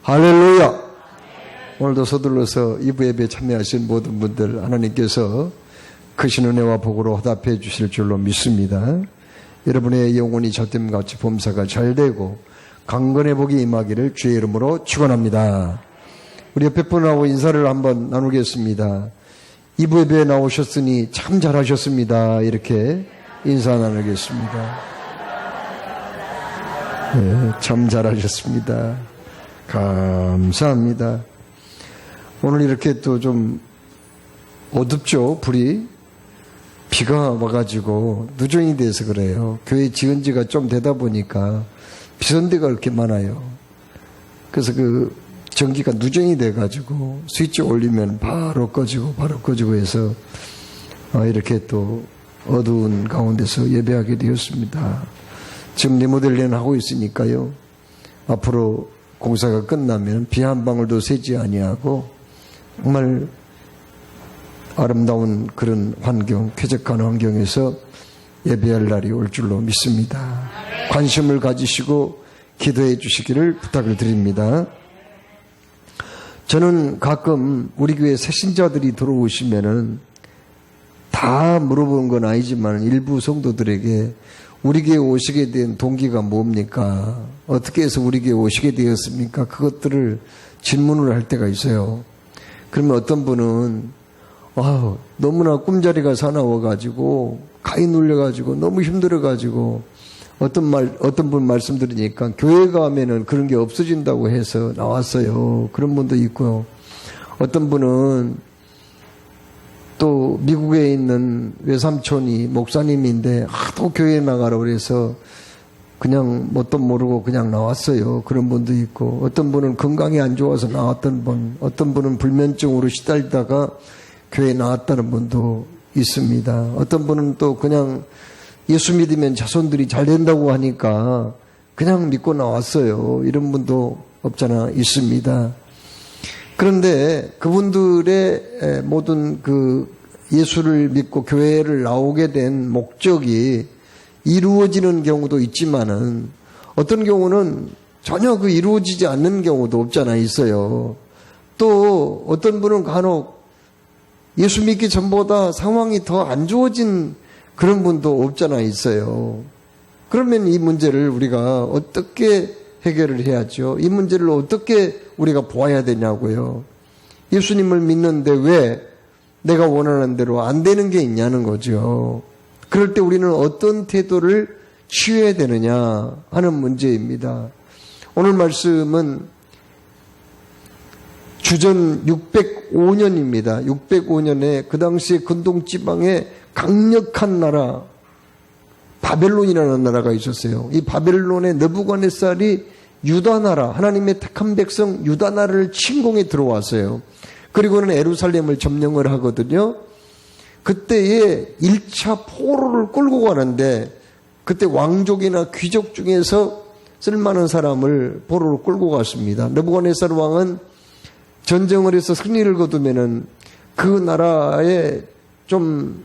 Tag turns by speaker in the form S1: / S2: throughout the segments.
S1: 할렐루야. 오늘도 서둘러서 2부 예배에 참여하신 모든 분들 하나님께서 크신 은혜와 복으로 화답해 주실 줄로 믿습니다. 여러분의 영혼이 젖됨같이 범사가 잘 되고 강건의 복이 임하기를 주의 이름으로 축원합니다. 우리 옆에 분하고 인사를 한번 나누겠습니다. 2부 예배에 나오셨으니 참 잘하셨습니다. 이렇게 인사 나누겠습니다. 네, 참 잘하셨습니다. 감사합니다. 오늘 이렇게 또 좀 어둡죠? 불이 비가 와가지고 누정이 돼서 그래요. 교회 지은 지가 좀 되다 보니까 비선대가 그렇게 많아요. 그래서 그 전기가 누정이 돼가지고 스위치 올리면 바로 꺼지고 해서 이렇게 또 어두운 가운데서 예배하게 되었습니다. 지금 리모델링 하고 있으니까요. 앞으로 공사가 끝나면 비 한 방울도 새지 아니하고 정말 아름다운 그런 환경, 쾌적한 환경에서 예배할 날이 올 줄로 믿습니다. 관심을 가지시고 기도해 주시기를 부탁을 드립니다. 저는 가끔 우리 교회 새신자들이 들어오시면은 다 물어보는 건 아니지만 일부 성도들에게 우리 교회 오시게 된 동기가 뭡니까? 어떻게 해서 우리 교회 오시게 되었습니까? 그것들을 질문을 할 때가 있어요. 그러면 어떤 분은 너무나 꿈자리가 사나워가지고 가위 눌려가지고 너무 힘들어가지고 어떤 분 말씀 들으니까 교회 가면은 그런 게 없어진다고 해서 나왔어요. 그런 분도 있고요. 어떤 분은 또 미국에 있는 외삼촌이 목사님인데 하도 교회에 나가라고 그래서 그냥 뭣도 모르고 그냥 나왔어요. 그런 분도 있고, 어떤 분은 건강이 안 좋아서 나왔던 분, 어떤 분은 불면증으로 시달리다가 교회에 나왔다는 분도 있습니다. 어떤 분은 또 그냥 예수 믿으면 자손들이 잘 된다고 하니까 그냥 믿고 나왔어요. 이런 분도 없잖아 있습니다. 그런데 그분들의 모든 그 예수를 믿고 교회를 나오게 된 목적이 이루어지는 경우도 있지만은 어떤 경우는 전혀 그 이루어지지 않는 경우도 없잖아 있어요. 또 어떤 분은 간혹 예수 믿기 전보다 상황이 더 안 좋아진 그런 분도 없잖아 있어요. 그러면 이 문제를 우리가 어떻게 해결을 해야죠? 이 문제를 어떻게 우리가 보아야 되냐고요. 예수님을 믿는데 왜 내가 원하는 대로 안 되는 게 있냐는 거죠. 그럴 때 우리는 어떤 태도를 취해야 되느냐 하는 문제입니다. 오늘 말씀은 주전 605년입니다. 605년에 그 당시에 근동지방에 강력한 나라 바벨론이라는 나라가 있었어요. 이 바벨론의 느부갓네살이 유다 나라, 하나님의 택한 백성 유다 나라를 침공해 들어왔어요. 그리고는 예루살렘을 점령을 하거든요. 그때에 1차 포로를 끌고 가는데 그때 왕족이나 귀족 중에서 쓸만한 사람을 포로로 끌고 갔습니다. 느부갓네살 왕은 전쟁을 해서 승리를 거두면은 그 나라에 좀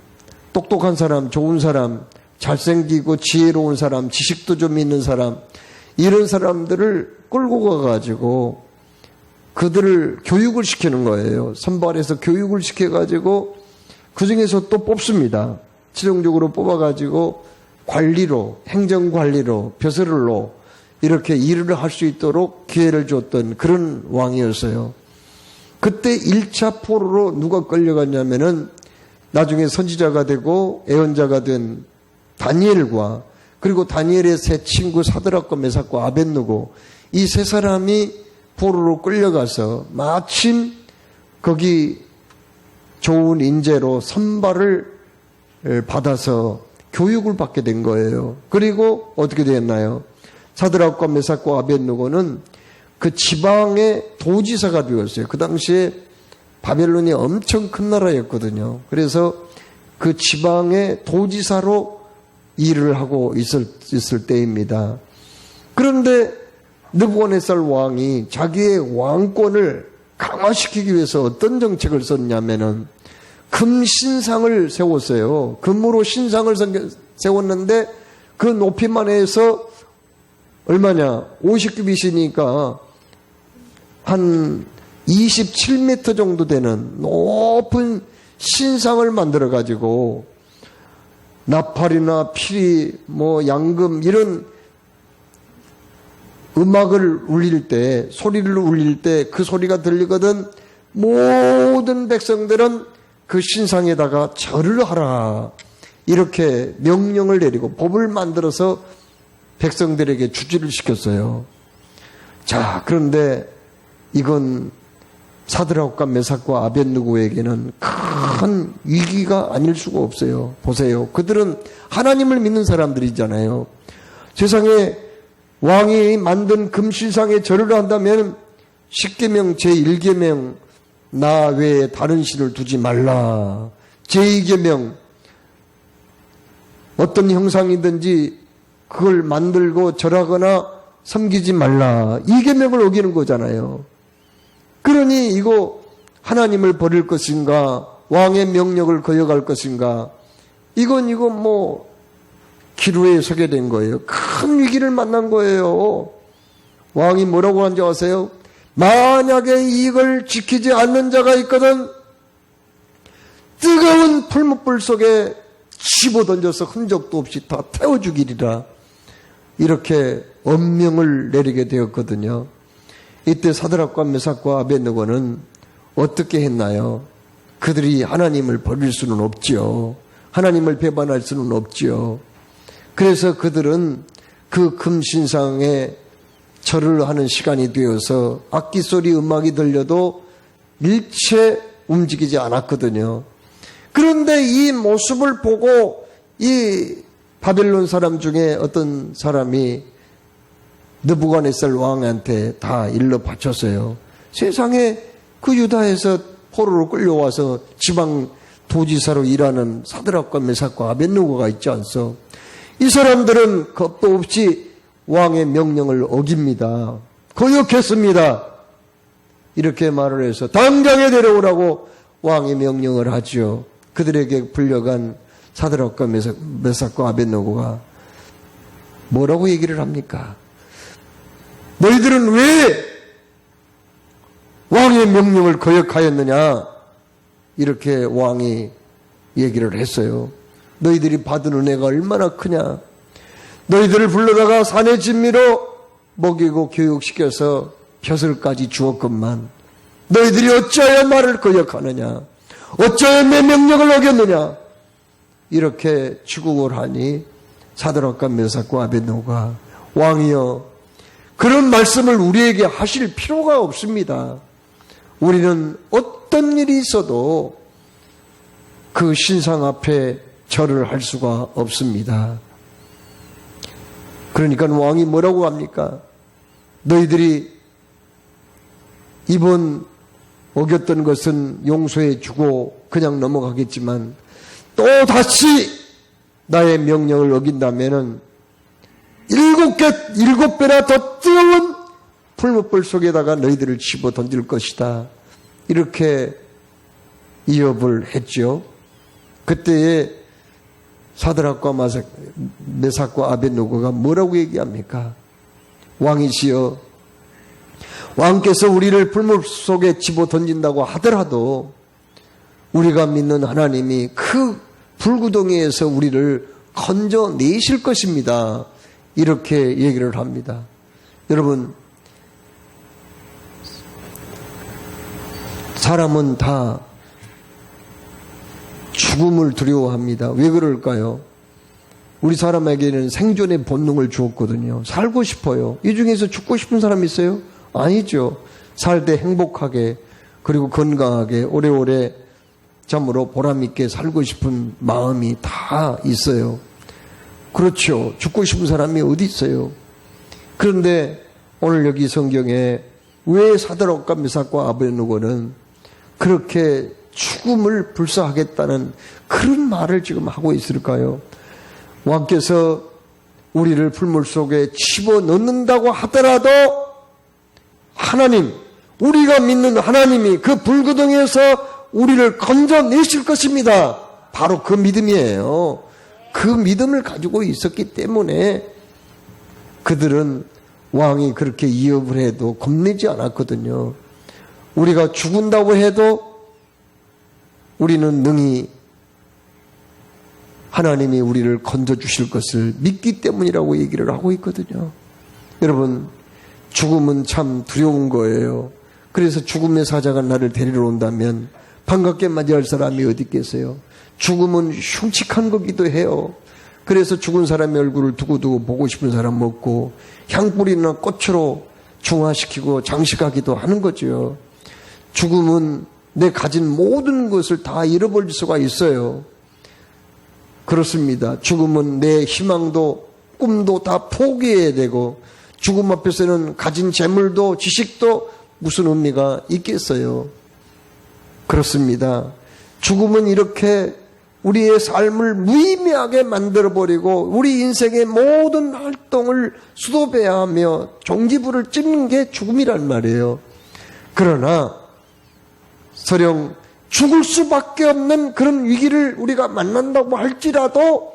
S1: 똑똑한 사람, 좋은 사람, 잘생기고 지혜로운 사람, 지식도 좀 있는 사람, 이런 사람들을 끌고 가가지고 그들을 교육을 시키는 거예요. 선발해서 교육을 시켜가지고 그 중에서 또 뽑습니다. 최종적으로 뽑아가지고 관리로, 행정관리로, 벼슬로 이렇게 일을 할 수 있도록 기회를 줬던 그런 왕이었어요. 그때 1차 포로로 누가 끌려갔냐면은 나중에 선지자가 되고 예언자가 된 다니엘과 그리고 다니엘의 세 친구 사드락과 메삭과 아벳느고 이 세 사람이 포로로 끌려가서 마침 거기 좋은 인재로 선발을 받아서 교육을 받게 된 거예요. 그리고 어떻게 되었나요? 사드락과 메삭과 아벳느고는 그 지방의 도지사가 되었어요. 그 당시에 바벨론이 엄청 큰 나라였거든요. 그래서 그 지방의 도지사로 일을 하고 있을 때입니다. 그런데 느부갓네살 왕이 자기의 왕권을 강화시키기 위해서 어떤 정책을 썼냐면은 금 신상을 세웠어요. 금으로 신상을 세웠는데 그 높이만 해서 얼마냐? 50규빗이니까 한 27m 정도 되는 높은 신상을 만들어 가지고 나팔이나 피리, 양금 이런 음악을 울릴 때, 소리를 울릴 때 그 소리가 들리거든 모든 백성들은 그 신상에다가 절을 하라. 이렇게 명령을 내리고 법을 만들어서 백성들에게 주지를 시켰어요. 자, 그런데 이건 사드락과 메삭과 아벳느고에게는 큰 위기가 아닐 수가 없어요. 보세요. 그들은 하나님을 믿는 사람들이잖아요. 세상에 왕이 만든 금신상에 절을 한다면 10계명 제1계명 나 외에 다른 신을 두지 말라. 제2계명 어떤 형상이든지 그걸 만들고 절하거나 섬기지 말라. 이 계명을 어기는 거잖아요. 그러니 이거 하나님을 버릴 것인가, 왕의 명령을 거역할 것인가, 이건 기로에 서게 된 거예요. 큰 위기를 만난 거예요. 왕이 뭐라고 한지 아세요? 만약에 이걸 지키지 않는 자가 있거든 뜨거운 풀무불 속에 집어던져서 흔적도 없이 다 태워 죽이리라. 이렇게 엄명을 내리게 되었거든요. 이때 사드락과 메삭과 아벳느고는 어떻게 했나요? 그들이 하나님을 버릴 수는 없지요. 하나님을 배반할 수는 없지요. 그래서 그들은 그 금신상에 절을 하는 시간이 되어서 악기 소리 음악이 들려도 일체 움직이지 않았거든요. 그런데 이 모습을 보고 이 바벨론 사람 중에 어떤 사람이 느부갓네살 왕한테 다 일러 바쳤어요. 세상에 그 유다에서 포로로 끌려와서 지방 도지사로 일하는 사드락과 메삭과 아벳느고가 있지 않소? 이 사람들은 겁도 없이 왕의 명령을 어깁니다. 거역했습니다. 이렇게 말을 해서 당장에 데려오라고 왕의 명령을 하죠. 그들에게 불려간 사드락과 메삭과 아벳느고가 뭐라고 얘기를 합니까? 너희들은 왜 왕의 명령을 거역하였느냐? 이렇게 왕이 얘기를 했어요. 너희들이 받은 은혜가 얼마나 크냐? 너희들을 불러다가 산의 진미로 먹이고 교육시켜서 벼슬까지 주었건만 너희들이 어찌하여 말을 거역하느냐? 어찌하여 내 명령을 어겼느냐? 이렇게 추궁을 하니 사드락과 메삭과 아벳느고가 왕이여 그런 말씀을 우리에게 하실 필요가 없습니다. 우리는 어떤 일이 있어도 그 신상 앞에 절을 할 수가 없습니다. 그러니까 왕이 뭐라고 합니까? 너희들이 이번 어겼던 것은 용서해 주고 그냥 넘어가겠지만 또 다시 나의 명령을 어긴다면은 7배나 더 뜨거운 풀무불 속에다가 너희들을 집어 던질 것이다. 이렇게 이협을 했죠. 그때에 사드락과 메삭과 아벳느고가 뭐라고 얘기합니까? 왕이시여, 왕께서 우리를 풀무 속에 집어 던진다고 하더라도 우리가 믿는 하나님이 그 불구덩이에서 우리를 건져내실 것입니다. 이렇게 얘기를 합니다. 여러분, 사람은 다 죽음을 두려워합니다. 왜 그럴까요? 우리 사람에게는 생존의 본능을 주었거든요. 살고 싶어요. 이 중에서 죽고 싶은 사람 있어요? 아니죠. 살 때 행복하게 그리고 건강하게 오래오래 참으로 보람있게 살고 싶은 마음이 다 있어요. 그렇죠. 죽고 싶은 사람이 어디 있어요? 그런데 오늘 여기 성경에 왜 사드락과 메삭과 아벳느고는 그렇게 죽음을 불사하겠다는 그런 말을 지금 하고 있을까요? 왕께서 우리를 풀물 속에 집어넣는다고 하더라도 하나님, 우리가 믿는 하나님이 그 불구덩이에서 우리를 건져내실 것입니다. 바로 그 믿음이에요. 그 믿음을 가지고 있었기 때문에 그들은 왕이 그렇게 위협을 해도 겁내지 않았거든요. 우리가 죽은다고 해도 우리는 능히 하나님이 우리를 건져주실 것을 믿기 때문이라고 얘기를 하고 있거든요. 여러분, 죽음은 참 두려운 거예요. 그래서 죽음의 사자가 나를 데리러 온다면 반갑게 맞이할 사람이 어디 있겠어요? 죽음은 흉측한 거기도 해요. 그래서 죽은 사람의 얼굴을 두고두고 보고 싶은 사람 없고 향불이나 꽃으로 중화시키고 장식하기도 하는 거죠. 죽음은 내 가진 모든 것을 다 잃어버릴 수가 있어요. 그렇습니다. 죽음은 내 희망도 꿈도 다 포기해야 되고 죽음 앞에서는 가진 재물도 지식도 무슨 의미가 있겠어요. 그렇습니다. 죽음은 이렇게 우리의 삶을 무의미하게 만들어버리고 우리 인생의 모든 활동을 수도배하며 종지부를 찍는 게 죽음이란 말이에요. 그러나 설령 죽을 수밖에 없는 그런 위기를 우리가 만난다고 할지라도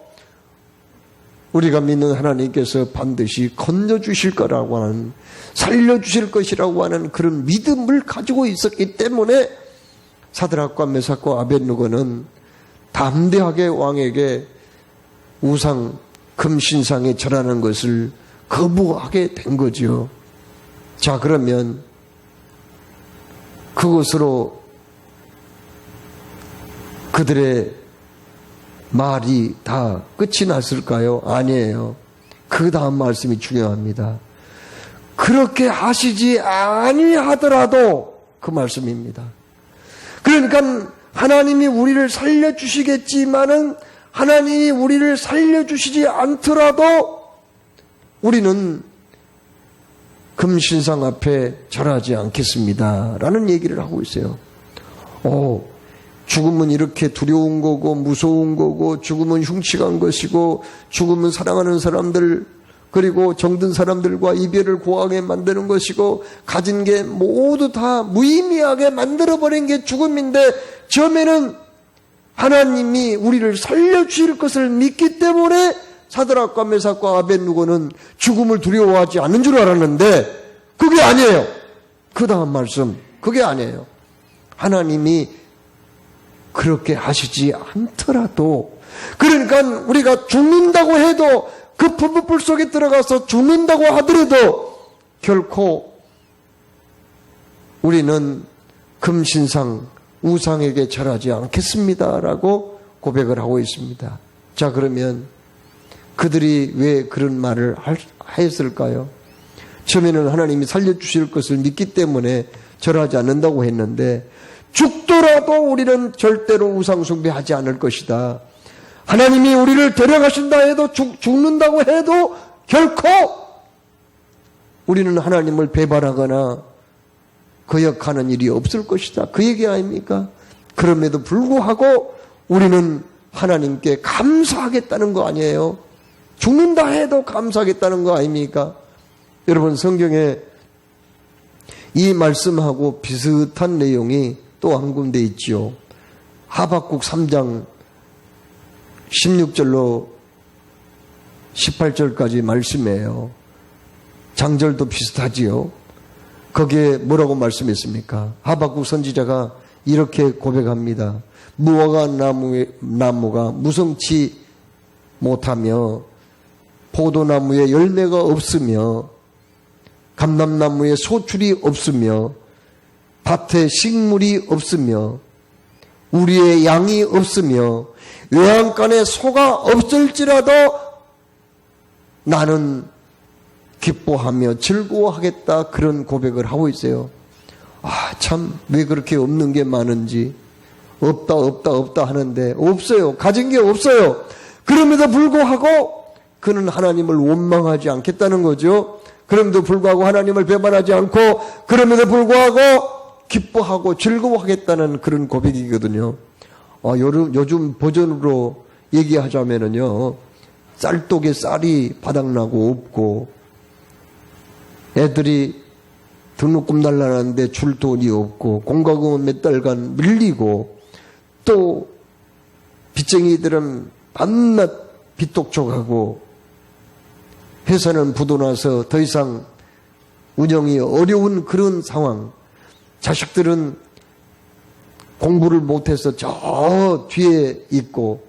S1: 우리가 믿는 하나님께서 반드시 건져주실 거라고 하는, 살려주실 것이라고 하는 그런 믿음을 가지고 있었기 때문에 사드락과 메삭과 아벳느고는 담대하게 왕에게 우상 금신상에 절하는 것을 거부하게 된 거죠. 자, 그러면 그것으로 그들의 말이 다 끝이 났을까요? 아니에요. 그 다음 말씀이 중요합니다. 그렇게 하시지 아니하더라도 그 말씀입니다. 그러니까 하나님이 우리를 살려주시겠지만은 하나님이 우리를 살려주시지 않더라도 우리는 금신상 앞에 절하지 않겠습니다 라는 얘기를 하고 있어요. 죽음은 이렇게 두려운 거고 무서운 거고 죽음은 흉측한 것이고 죽음은 사랑하는 사람들 그리고 정든 사람들과 이별을 고하게 만드는 것이고 가진 게 모두 다 무의미하게 만들어버린 게 죽음인데 처음에는 하나님이 우리를 살려주실 것을 믿기 때문에 사드락과 메삭과 아벳느고는 죽음을 두려워하지 않는 줄 알았는데 그게 아니에요. 그 다음 말씀 그게 아니에요. 하나님이 그렇게 하시지 않더라도, 그러니까 우리가 죽는다고 해도 급한 불 속에 들어가서 죽는다고 하더라도 결코 우리는 금신상 우상에게 절하지 않겠습니다라고 고백을 하고 있습니다. 자, 그러면 그들이 왜 그런 말을 했을까요? 처음에는 하나님이 살려주실 것을 믿기 때문에 절하지 않는다고 했는데 죽더라도 우리는 절대로 우상숭배하지 않을 것이다. 하나님이 우리를 데려가신다 해도 죽는다고 해도 결코 우리는 하나님을 배반하거나 거역하는 일이 없을 것이다. 그 얘기 아닙니까? 그럼에도 불구하고 우리는 하나님께 감사하겠다는 거 아니에요? 죽는다 해도 감사하겠다는 거 아닙니까? 여러분, 성경에 이 말씀하고 비슷한 내용이 또 한 군데 있죠. 하박국 3장 16절로 18절까지 말씀이에요. 장절도 비슷하지요. 거기에 뭐라고 말씀했습니까? 하박국 선지자가 이렇게 고백합니다. 무화과 나무가 무성치 못하며 포도나무에 열매가 없으며 감람나무에 소출이 없으며 밭에 식물이 없으며 우리의 양이 없으며 외양간에 소가 없을지라도 나는 기뻐하며 즐거워하겠다, 그런 고백을 하고 있어요. 참 왜 그렇게 없는 게 많은지, 없다 하는데 없어요. 가진 게 없어요. 그럼에도 불구하고 그는 하나님을 원망하지 않겠다는 거죠. 그럼에도 불구하고 하나님을 배반하지 않고 그럼에도 불구하고 기뻐하고 즐거워하겠다는 그런 고백이거든요. 요즘 버전으로 얘기하자면은요, 쌀독에 쌀이 바닥나고 없고 애들이 등록금 날라는데 줄 돈이 없고 공과금은 몇 달간 밀리고 또 빚쟁이들은 밤낮 빚독촉하고 회사는 부도나서 더 이상 운영이 어려운 그런 상황, 자식들은 공부를 못해서 저 뒤에 있고,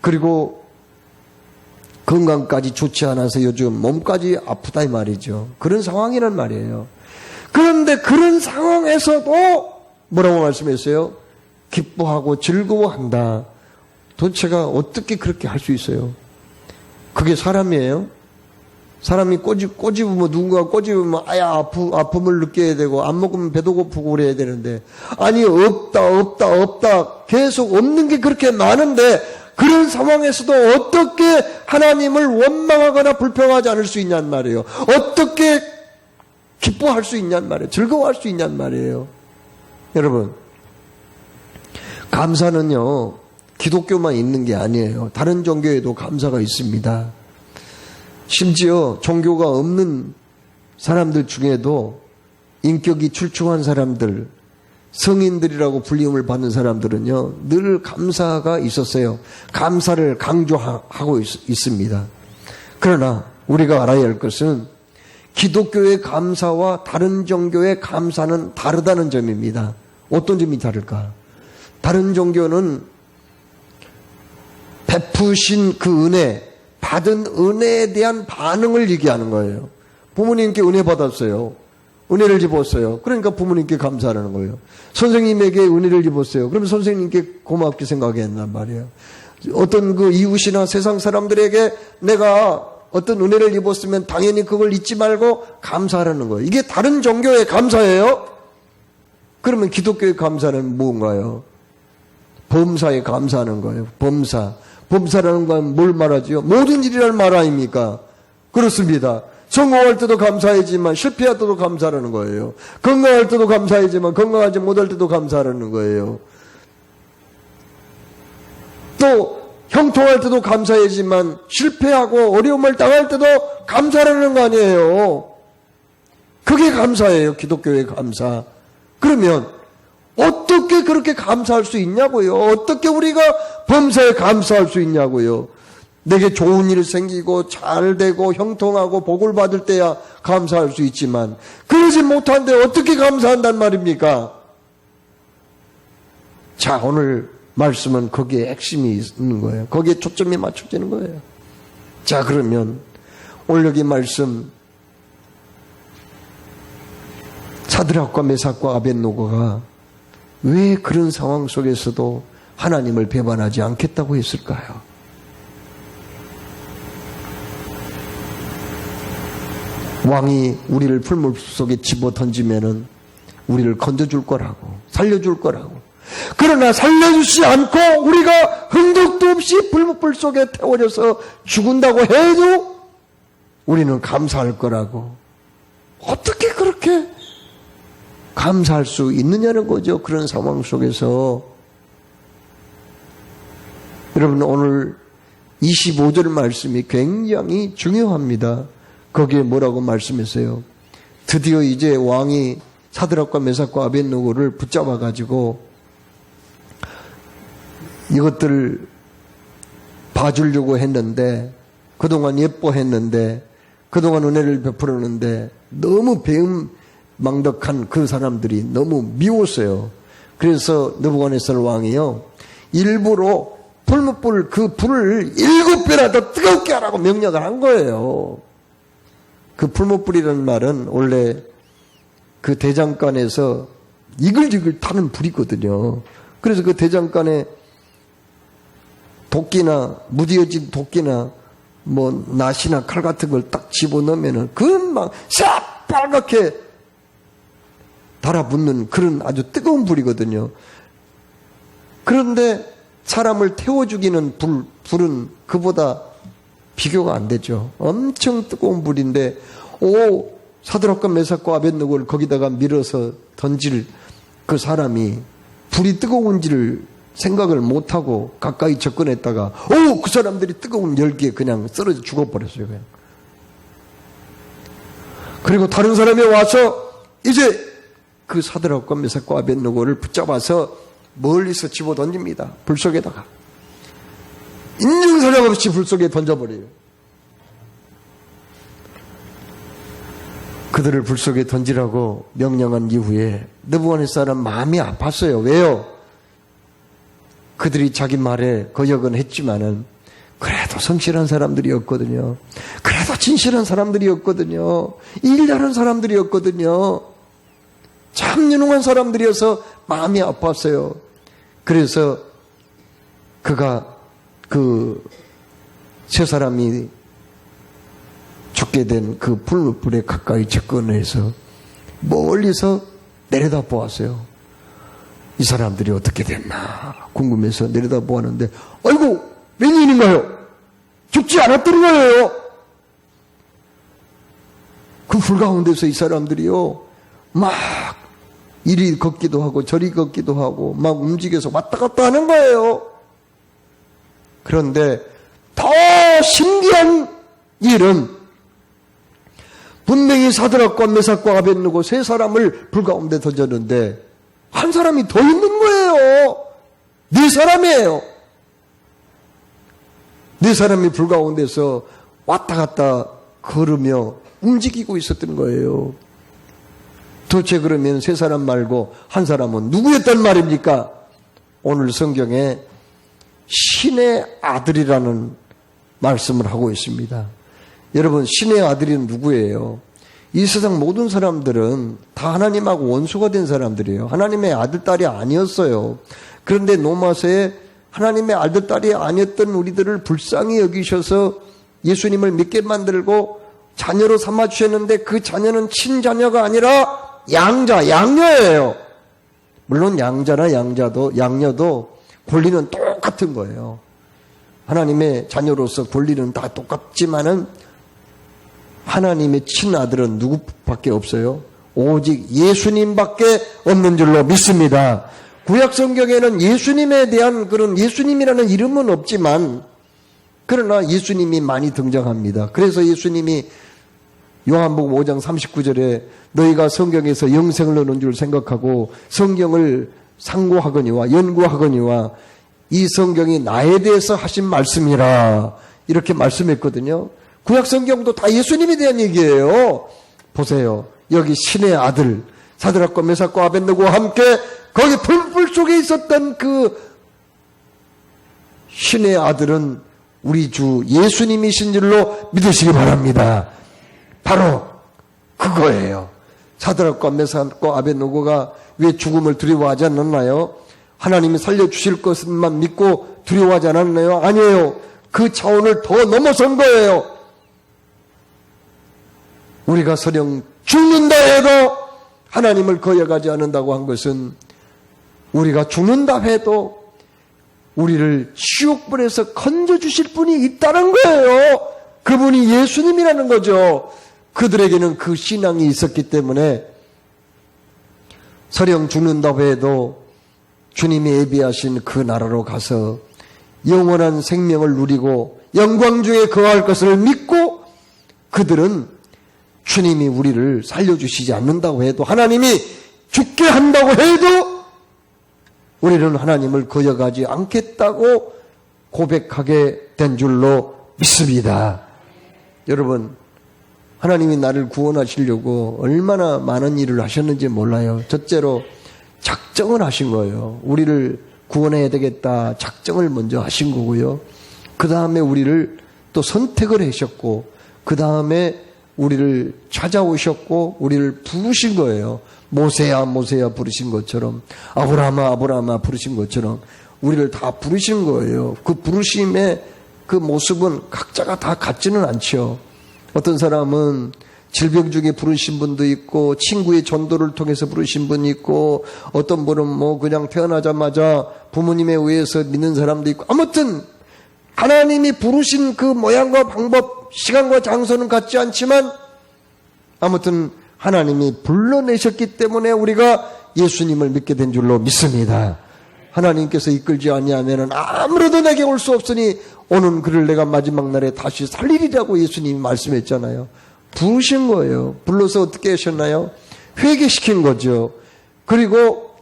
S1: 그리고 건강까지 좋지 않아서 요즘 몸까지 아프다 이 말이죠. 그런 상황이란 말이에요. 그런데 그런 상황에서도 뭐라고 말씀했어요? 기뻐하고 즐거워한다. 도대체가 어떻게 그렇게 할 수 있어요? 그게 사람이에요? 사람이 꼬집으면, 누군가 꼬집으면 아픔을 느껴야 되고, 안 먹으면 배도 고프고 그래야 되는데, 아니 없다 계속 없는 게 그렇게 많은데, 그런 상황에서도 어떻게 하나님을 원망하거나 불평하지 않을 수 있냔 말이에요. 어떻게 기뻐할 수 있냔 말이에요. 즐거워할 수 있냔 말이에요. 여러분, 감사는요, 기독교만 있는 게 아니에요. 다른 종교에도 감사가 있습니다. 심지어 종교가 없는 사람들 중에도 인격이 출중한 사람들, 성인들이라고 불림을 받는 사람들은요, 늘 감사가 있었어요. 감사를 강조하고 있습니다. 그러나 우리가 알아야 할 것은 기독교의 감사와 다른 종교의 감사는 다르다는 점입니다. 어떤 점이 다를까? 다른 종교는 베푸신 그 은혜, 받은 은혜에 대한 반응을 얘기하는 거예요. 부모님께 은혜 받았어요. 은혜를 입었어요. 그러니까 부모님께 감사하는 거예요. 선생님에게 은혜를 입었어요. 그러면 선생님께 고맙게 생각해야 한단 말이에요. 어떤 그 이웃이나 세상 사람들에게 내가 어떤 은혜를 입었으면 당연히 그걸 잊지 말고 감사하라는 거예요. 이게 다른 종교의 감사예요? 그러면 기독교의 감사는 뭔가요? 범사에 감사하는 거예요. 범사. 범사라는 건 뭘 말하지요? 모든 일이라는 말 아닙니까? 그렇습니다. 성공할 때도 감사하지만 실패할 때도 감사하는 거예요. 건강할 때도 감사하지만 건강하지 못할 때도 감사하는 거예요. 또 형통할 때도 감사하지만 실패하고 어려움을 당할 때도 감사하는 거 아니에요. 그게 감사예요. 기독교의 감사. 그러면 어떻게 그렇게 감사할 수 있냐고요? 어떻게 우리가 범사에 감사할 수 있냐고요? 내게 좋은 일 생기고 잘 되고 형통하고 복을 받을 때야 감사할 수 있지만 그러지 못한데 어떻게 감사한단 말입니까? 자, 오늘 말씀은 거기에 핵심이 있는 거예요. 거기에 초점이 맞춰지는 거예요. 자, 그러면 오늘 여기 말씀 사드락과 메삭과 아벳노고가 왜 그런 상황 속에서도 하나님을 배반하지 않겠다고 했을까요? 왕이 우리를 풀물 속에 집어 던지면은 우리를 건져줄 거라고, 살려줄 거라고. 그러나 살려주지 않고 우리가 흔적도 없이 불 속에 태워져서 죽은다고 해도 우리는 감사할 거라고. 어떻게 그렇게 감사할 수 있느냐는 거죠. 그런 상황 속에서. 여러분, 오늘 25절 말씀이 굉장히 중요합니다. 거기에 뭐라고 말씀했어요? 드디어 이제 왕이 사드락과 메삭과 아벳노고를 붙잡아 가지고 이것들을 봐주려고 했는데, 그동안 예뻐했는데, 그동안 은혜를 베풀었는데 너무 배은망덕한 그 사람들이 너무 미웠어요. 그래서 느부갓네살 왕이요, 일부러 풀무불 그 불을 7배나 더 뜨겁게 하라고 명령을 한 거예요. 그 풀무불이라는 말은 원래 그 대장간에서 이글이글 타는 불이거든요. 그래서 그 대장간에 도끼나 무디어진 도끼나 뭐 낫이나 칼 같은 걸 딱 집어넣으면은 금방 새빨갛게 달아붙는 그런 아주 뜨거운 불이거든요. 그런데 사람을 태워 죽이는 불은 그보다 비교가 안 되죠. 엄청 뜨거운 불인데, 사드락과 메삭과 아벳노고를 거기다가 밀어서 던질 그 사람이 불이 뜨거운지를 생각을 못하고 가까이 접근했다가 그 사람들이 뜨거운 열기에 그냥 쓰러져 죽어버렸어요. 그냥. 그리고 다른 사람이 와서 이제 그 사드락과 메삭과 아벳노고를 붙잡아서 멀리서 집어 던집니다. 불 속에다가. 인정사정 없이 불 속에 던져버려요. 그들을 불 속에 던지라고 명령한 이후에 느부갓네살은 마음이 아팠어요. 왜요? 그들이 자기 말에 거역은 했지만은 그래도 성실한 사람들이었거든요. 그래도 진실한 사람들이었거든요. 일하는 사람들이었거든요. 참 유능한 사람들이어서 마음이 아팠어요. 그래서 그가 그 세 사람이 죽게 된 그 불에 가까이 접근해서 멀리서 내려다 보았어요. 이 사람들이 어떻게 됐나 궁금해서 내려다 보았는데 아이고 웬일인가요? 죽지 않았던 거예요. 그 불 가운데서 이 사람들이요 막 이리 걷기도 하고 저리 걷기도 하고 막 움직여서 왔다 갔다 하는 거예요. 그런데 더 신기한 일은 분명히 사드락과 메삭과 아벳느고 세 사람을 불 가운데 던졌는데 한 사람이 더 있는 거예요. 네 사람이에요. 네 사람이 불 가운데서 왔다 갔다 걸으며 움직이고 있었던 거예요. 도대체 그러면 세 사람 말고 한 사람은 누구였단 말입니까? 오늘 성경에 신의 아들이라는 말씀을 하고 있습니다. 여러분, 신의 아들은 누구예요? 이 세상 모든 사람들은 다 하나님하고 원수가 된 사람들이에요. 하나님의 아들, 딸이 아니었어요. 그런데 노마서에 하나님의 아들, 딸이 아니었던 우리들을 불쌍히 여기셔서 예수님을 믿게 만들고 자녀로 삼아주셨는데 그 자녀는 친자녀가 아니라 양녀예요. 물론 양자나 양녀도 권리는 똑같은 거예요. 하나님의 자녀로서 권리는 다 똑같지만은 하나님의 친아들은 누구밖에 없어요? 오직 예수님밖에 없는 줄로 믿습니다. 구약 성경에는 예수님에 대한 그런 예수님이라는 이름은 없지만 그러나 예수님이 많이 등장합니다. 그래서 예수님이 요한복음 5장 39절에 너희가 성경에서 영생을 얻는 줄 생각하고 성경을 상고하거니와 연구하거니와 이 성경이 나에 대해서 하신 말씀이라 이렇게 말씀했거든요. 구약 성경도 다 예수님에 대한 얘기예요. 보세요. 여기 신의 아들 사드락과 메삭과 아벳느고와 함께 거기 불 속에 있었던 그 신의 아들은 우리 주 예수님이신 줄로 믿으시기 바랍니다. 바로 그거예요. 사드락과 메삭과 아벳느고가 왜 죽음을 두려워하지 않았나요? 하나님이 살려주실 것만 믿고 두려워하지 않았나요? 아니에요. 그 차원을 더 넘어선 거예요. 우리가 설령 죽는다 해도 하나님을 거역하지 않는다고 한 것은 우리가 죽는다 해도 우리를 지옥불에서 건져주실 분이 있다는 거예요. 그분이 예수님이라는 거죠. 그들에게는 그 신앙이 있었기 때문에 설령 죽는다고 해도 주님이 예비하신 그 나라로 가서 영원한 생명을 누리고 영광 중에 거할 것을 믿고 그들은 주님이 우리를 살려주시지 않는다고 해도 하나님이 죽게 한다고 해도 우리는 하나님을 거역하지 않겠다고 고백하게 된 줄로 믿습니다. 여러분, 하나님이 나를 구원하시려고 얼마나 많은 일을 하셨는지 몰라요. 첫째로 작정을 하신 거예요. 우리를 구원해야 되겠다 작정을 먼저 하신 거고요. 그 다음에 우리를 또 선택을 하셨고 그 다음에 우리를 찾아오셨고 우리를 부르신 거예요. 모세야 모세야 부르신 것처럼 아브라함아 아브라함아 부르신 것처럼 우리를 다 부르신 거예요. 그 부르심의 그 모습은 각자가 다 같지는 않죠. 어떤 사람은 질병 중에 부르신 분도 있고 친구의 전도를 통해서 부르신 분이 있고 어떤 분은 뭐 그냥 태어나자마자 부모님에 의해서 믿는 사람도 있고 아무튼 하나님이 부르신 그 모양과 방법 시간과 장소는 같지 않지만 아무튼 하나님이 불러내셨기 때문에 우리가 예수님을 믿게 된 줄로 믿습니다. 하나님께서 이끌지 아니하면 아무래도 내게 올 수 없으니 오는 그를 내가 마지막 날에 다시 살리리라고 예수님이 말씀했잖아요. 부르신 거예요. 불러서 어떻게 하셨나요? 회개시킨 거죠. 그리고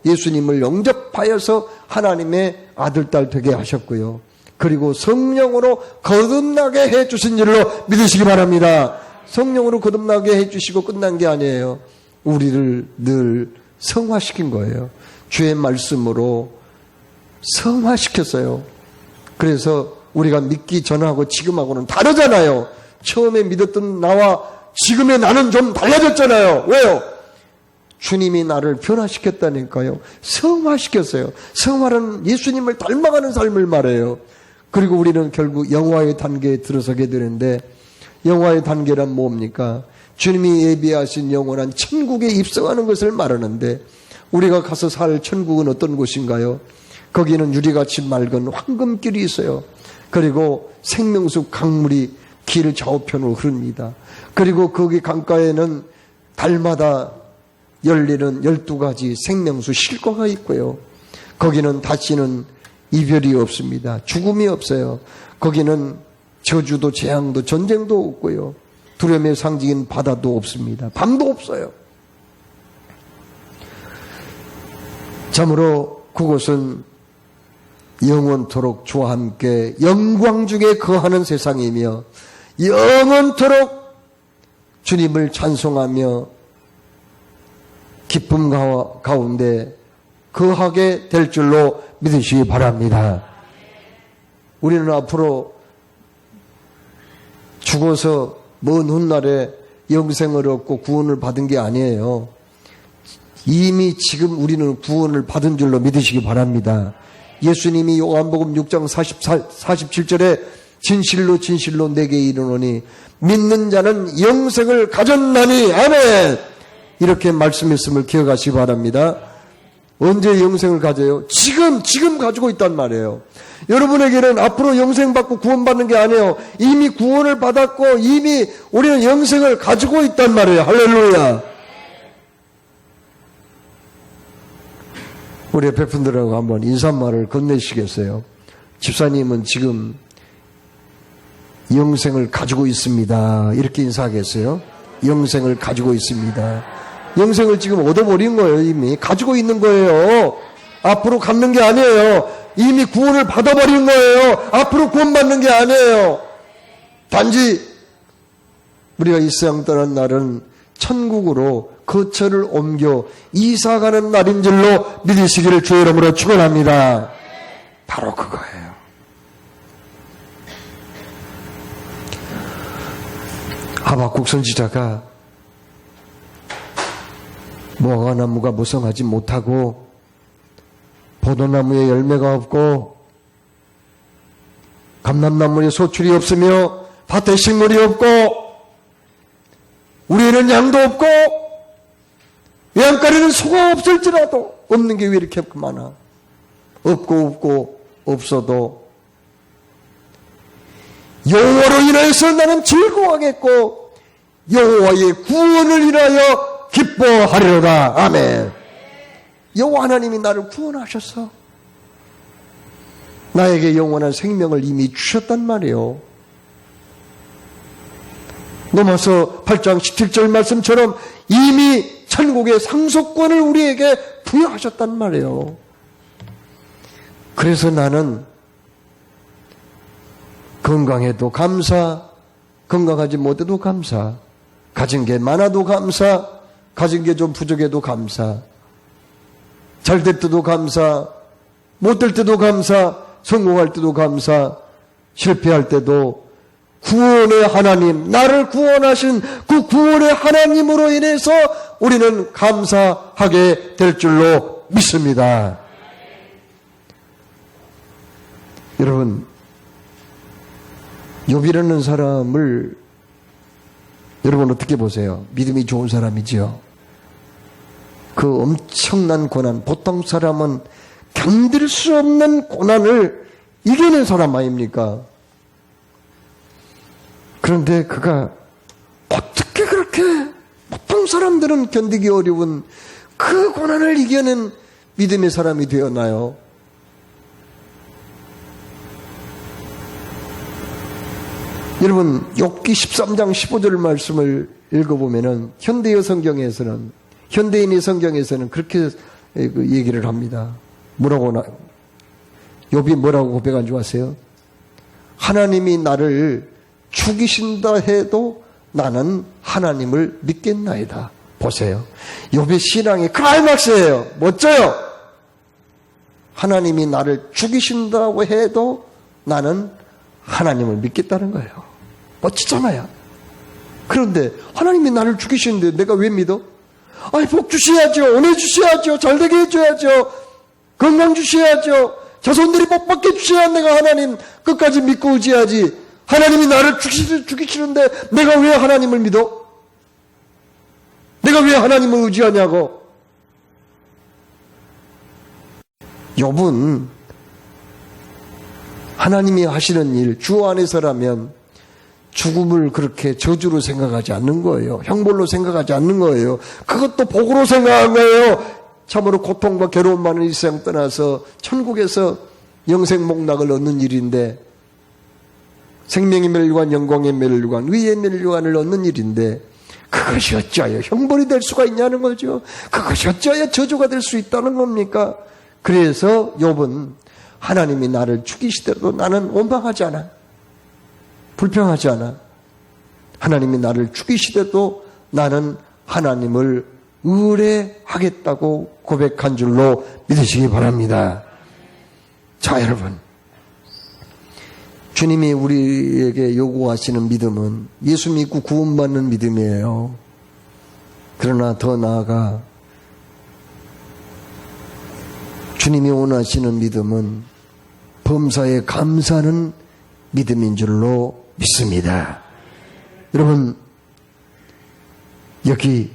S1: 예수님을 영접하여서 하나님의 아들, 딸 되게 하셨고요. 그리고 성령으로 거듭나게 해주신 줄로 믿으시기 바랍니다. 성령으로 거듭나게 해주시고 끝난 게 아니에요. 우리를 늘 성화시킨 거예요. 주의 말씀으로 성화시켰어요. 그래서 우리가 믿기 전하고 지금하고는 다르잖아요. 처음에 믿었던 나와 지금의 나는 좀 달라졌잖아요. 왜요? 주님이 나를 변화시켰다니까요. 성화시켰어요. 성화는 예수님을 닮아가는 삶을 말해요. 그리고 우리는 결국 영화의 단계에 들어서게 되는데, 영화의 단계란 뭡니까? 주님이 예비하신 영원한 천국에 입성하는 것을 말하는데, 우리가 가서 살 천국은 어떤 곳인가요? 거기는 유리같이 맑은 황금길이 있어요. 그리고 생명수 강물이 길 좌우편으로 흐릅니다. 그리고 거기 강가에는 달마다 열리는 12가지 생명수 실과가 있고요. 거기는 다시는 이별이 없습니다. 죽음이 없어요. 거기는 저주도 재앙도 전쟁도 없고요. 두려움의 상징인 바다도 없습니다. 밤도 없어요. 참으로 그곳은 영원토록 주와 함께 영광 중에 거하는 세상이며 영원토록 주님을 찬송하며 기쁨 가운데 거하게 될 줄로 믿으시기 바랍니다. 우리는 앞으로 죽어서 먼 훗날에 영생을 얻고 구원을 받은 게 아니에요. 이미 지금 우리는 구원을 받은 줄로 믿으시기 바랍니다. 예수님이 요한복음 6장 47절에 진실로 진실로 내게 이르노니 믿는 자는 영생을 가졌나니 아멘, 이렇게 말씀했음을 기억하시기 바랍니다. 언제 영생을 가져요? 지금 가지고 있단 말이에요. 여러분에게는 앞으로 영생 받고 구원받는 게 아니에요. 이미 구원을 받았고 이미 우리는 영생을 가지고 있단 말이에요. 할렐루야. 우리 옆에 분들하고 한번 인사말을 건네시겠어요? 집사님은 지금 영생을 가지고 있습니다. 이렇게 인사하겠어요? 영생을 가지고 있습니다. 영생을 지금 얻어버린 거예요. 이미 가지고 있는 거예요. 앞으로 갖는 게 아니에요. 이미 구원을 받아버린 거예요. 앞으로 구원받는 게 아니에요. 단지 우리가 이 세상 떠난 날은 천국으로 거처를 옮겨 이사가는 날인 줄로 믿으시기를 주의 이름으로 축원합니다. 바로 그거예요. 하박국 선지자가 무화과나무가 무성하지 못하고 포도나무에 열매가 없고 감람나무에 소출이 없으며 밭에 식물이 없고 우리에는 양도 없고 외양간에는 소가 없을지라도 없는 게 왜 이렇게 많아? 없고 없어도 여호와로 인하여서 나는 즐거워하겠고 여호와의 구원을 인하여 기뻐하리로다. 아멘. 여호와 하나님이 나를 구원하셨어. 나에게 영원한 생명을 이미 주셨단 말이에요. 로마서 8장 17절 말씀처럼 이미 천국의 상속권을 우리에게 부여하셨단 말이에요. 그래서 나는 건강해도 감사, 건강하지 못해도 감사, 가진 게 많아도 감사, 가진 게 좀 부족해도 감사, 잘 될 때도 감사, 못 될 때도 감사, 성공할 때도 감사, 실패할 때도 구원의 하나님, 나를 구원하신 그 구원의 하나님으로 인해서 우리는 감사하게 될 줄로 믿습니다. 여러분, 욥이라는 사람을 여러분 어떻게 보세요? 믿음이 좋은 사람이지요. 그 엄청난 고난, 보통 사람은 견딜 수 없는 고난을 이겨낸 사람 아닙니까? 그런데 그가 어떻게 그렇게 보통 사람들은 견디기 어려운 그 고난을 이겨낸 믿음의 사람이 되었나요? 여러분, 욥기 13장 15절 말씀을 읽어보면은 현대의 성경에서는, 현대인의 성경에서는 그렇게 얘기를 합니다. 욥이 뭐라고 고백한 줄 아세요? 하나님이 나를 죽이신다 해도 나는 하나님을 믿겠나이다. 보세요. 욥의 신앙이 클라이막스예요. 멋져요. 하나님이 나를 죽이신다고 해도 나는 하나님을 믿겠다는 거예요. 멋지잖아요. 그런데 하나님이 나를 죽이시는데 내가 왜 믿어? 아니, 복 주셔야죠. 은혜 주셔야죠. 잘되게 해줘야죠. 건강 주셔야죠. 자손들이 복 받게 주셔야 내가 하나님 끝까지 믿고 의지하지. 하나님이 나를 죽이시는데 내가 왜 하나님을 믿어? 내가 왜 하나님을 의지하냐고. 욥은 하나님이 하시는 일, 주 안에서라면 죽음을 그렇게 저주로 생각하지 않는 거예요. 형벌로 생각하지 않는 거예요. 그것도 복으로 생각한 거예요. 참으로 고통과 괴로움 많은 이 세상 떠나서 천국에서 영생목락을 얻는 일인데, 생명의 멸류관, 영광의 멸류관, 의의 멸류관을 얻는 일인데, 그것이 어찌하여 형벌이 될 수가 있냐는 거죠. 그것이 어찌하여 저주가 될 수 있다는 겁니까? 그래서 욥은 하나님이 나를 죽이시더라도 나는 원망하지 않아. 불평하지 않아. 하나님이 나를 죽이시더라도 나는 하나님을 의뢰하겠다고 고백한 줄로 믿으시기 바랍니다. 자, 여러분, 주님이 우리에게 요구하시는 믿음은 예수 믿고 구원받는 믿음이에요. 그러나 더 나아가 주님이 원하시는 믿음은 범사에 감사하는 믿음인 줄로 믿습니다. 여러분, 여기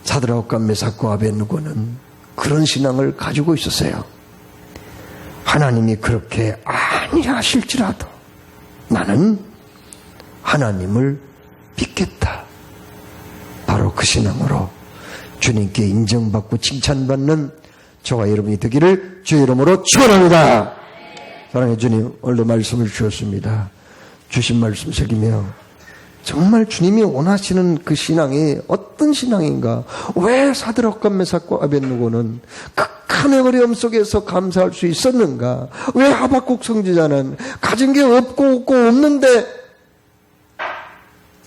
S1: 사드락과 메삭과 아벳느고는 그런 신앙을 가지고 있었어요. 하나님이 그렇게 아니하실지라도 나는 하나님을 믿겠다. 바로 그 신앙으로 주님께 인정받고 칭찬받는 저와 여러분이 되기를 주의 이름으로 축원합니다. 사랑의 주님, 오늘도 말씀을 주셨습니다. 주신 말씀 새기며 정말 주님이 원하시는 그 신앙이 어떤 신앙인가? 왜 사드락과 메삭과 아벳느고는 극한의 어려움 속에서 감사할 수 있었는가? 왜 하박국 선지자는 가진 게 없고 없는데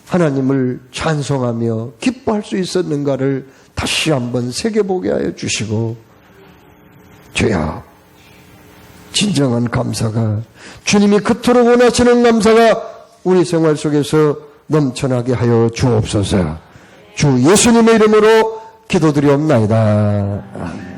S1: 하나님을 찬송하며 기뻐할 수 있었는가를 다시 한번 새겨보게 하여 주시고, 주여, 진정한 감사가, 주님이 그토록 원하시는 감사가 우리 생활 속에서 넘쳐나게 하여 주옵소서. 주 예수님의 이름으로 기도드리옵나이다. 아멘.